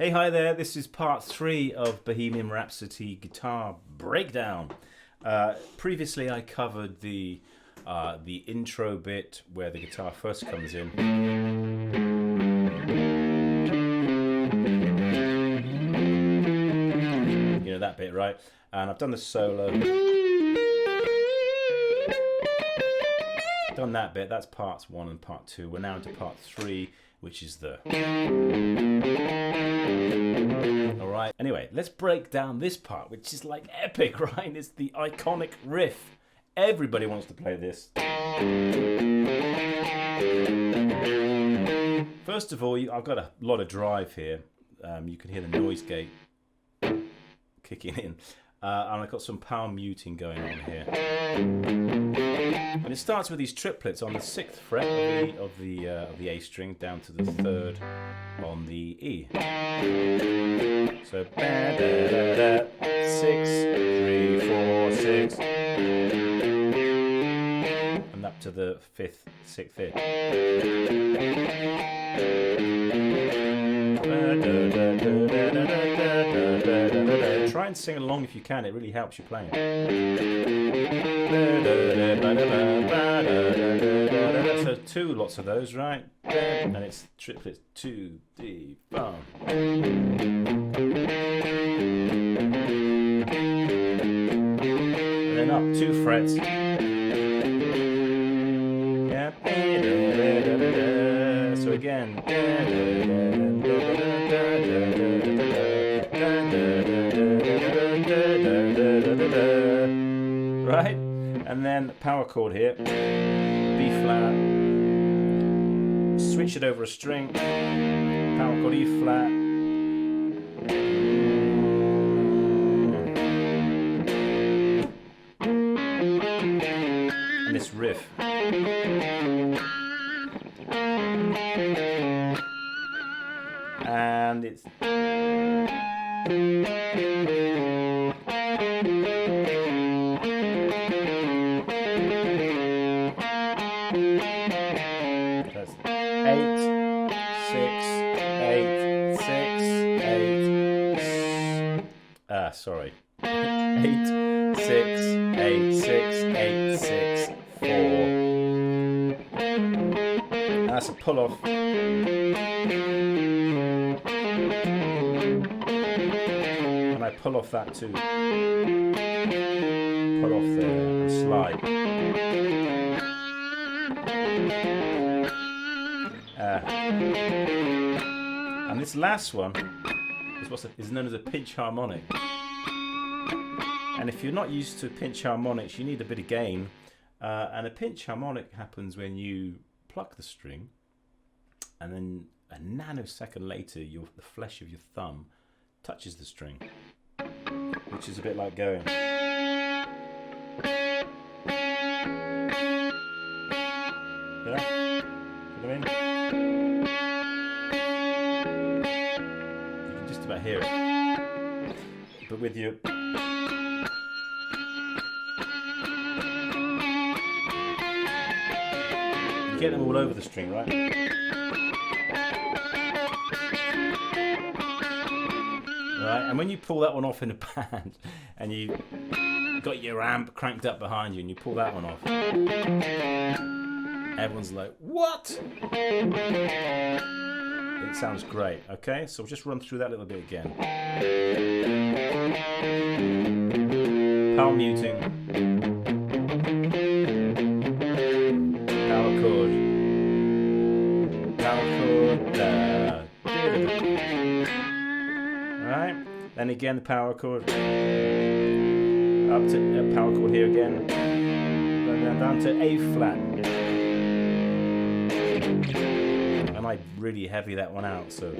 Hey, hi there. This is part 3 of Bohemian Rhapsody guitar breakdown. Previously, I covered the intro bit where the guitar first comes in. You know that bit, right? And I've done the solo. Done that bit. That's parts 1 and part 2. We're now into part 3, which is the... Alright, anyway, let's break down this part, which is like epic, right? It's the iconic riff. Everybody wants to play this. First of all, I've got a lot of drive here. You can hear the noise gate kicking in. And I've got some power muting going on here. And it starts with these triplets on the 6th fret of the A string down to the 3rd on the E. So 6, 3, 4, 6, and up to the 5th, 6th here. Try and sing along if you can, it really helps you playing. So lots of those, right? And it's triplets 2, D, bum. And then up 2 frets. Yeah. So again. Right, and then power chord here, B flat, switch it over a string, power chord E flat, and this riff. And it's that's 8, 6, 8, 6, 8. Sorry. 8, 6, 8, 6, 8, 6, 4. And that's a pull off. And I pull off that too. Pull off there and slide. And this last one is known as a pinch harmonic. And if you're not used to pinch harmonics, you need a bit of gain. And a pinch harmonic happens when you pluck the string, and then a nanosecond later, the flesh of your thumb touches the string, which is a bit like going. Yeah? See what I mean? You can just about hear it. But with you... You get them all over the string, right? Right, and when you pull that one off in a band, and you got your amp cranked up behind you, and you pull that one off, everyone's like, "What?" It sounds great. Okay, so we'll just run through that a little bit again. Power muting, power chord, right? Then again the power chord, up to a power chord here again, then down to A flat, and I really heavy that one out, so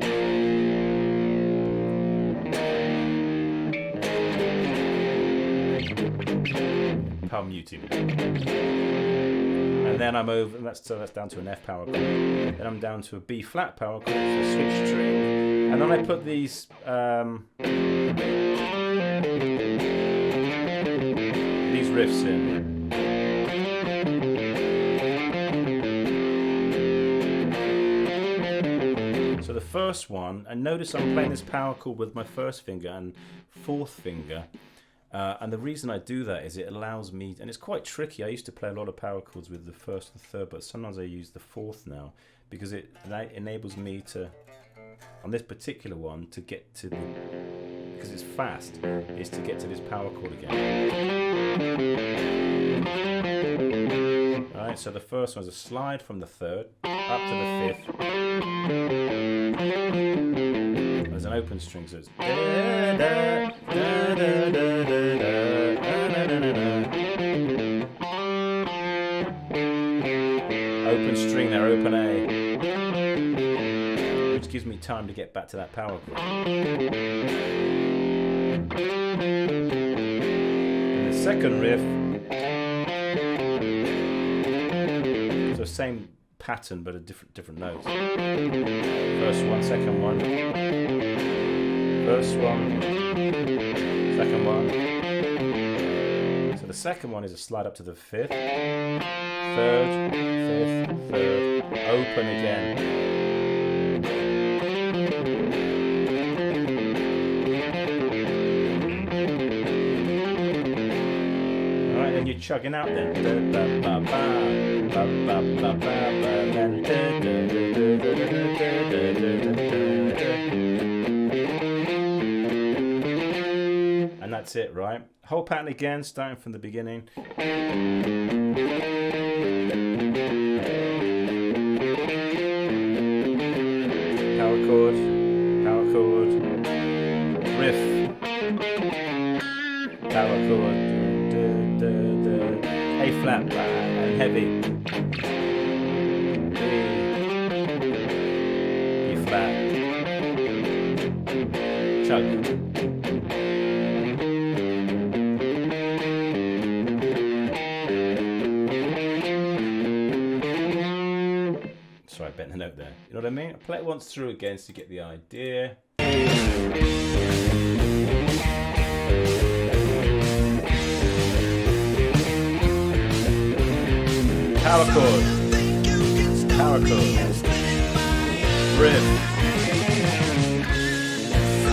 power muting. And then I'm over, and that's down to an F power chord. Then I'm down to a B flat power chord, so switch string. And then I put these riffs in. So the first one, and notice I'm playing this power chord with my first finger and fourth finger. And the reason I do that is it allows me, and it's quite tricky. I used to play a lot of power chords with the first and third, but sometimes I use the fourth now because it enables me to, on this particular one, to get to the, because it's fast, is to get to this power chord again. Alright, so the first one is a slide from the third up to the fifth. There's an open string, so it's open string there, open A, which gives me time to get back to that power chord. And the second riff, so same pattern but a different notes. First one, second one, first one, second one. So the second one is a slide up to the fifth, third, fifth, third, open again. Alright, then you're chugging out then. And that's it, right? Whole pattern again, starting from the beginning. Power chord, riff, power chord, A flat and heavy, E flat, chug. Sorry, I bent the note there. You know what I mean? I play it once through again so you get the idea. Power chord, riff,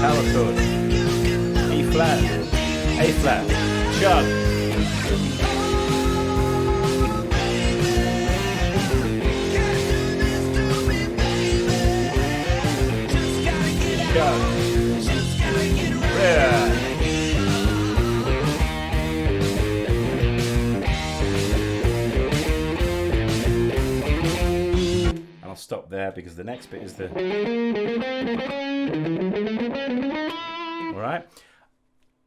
power chord, E flat, A flat, chug. Chug. Yeah. Stop there because the next bit is the. All right.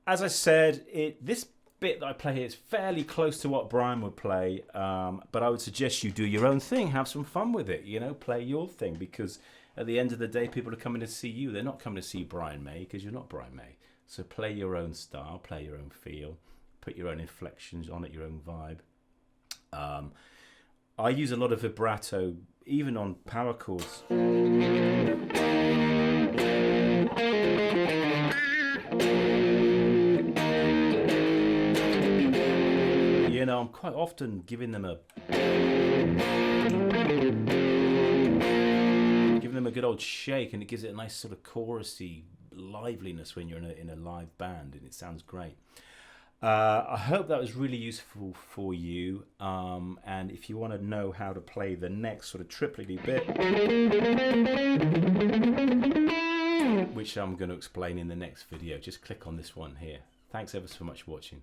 As I said, this bit that I play here is fairly close to what Brian would play, but I would suggest you do your own thing, have some fun with it. You know, play your thing, because at the end of the day, people are coming to see you. They're not coming to see Brian May because you're not Brian May. So play your own style, play your own feel, put your own inflections on it, your own vibe. I use a lot of vibrato, even on power chords. You know, I'm quite often giving them a good old shake, and it gives it a nice sort of chorusy liveliness when you're in a live band, and it sounds great. I hope that was really useful for you, and if you want to know how to play the next sort of tripletty bit, which I'm going to explain in the next video, just click on this one here. Thanks ever so much for watching.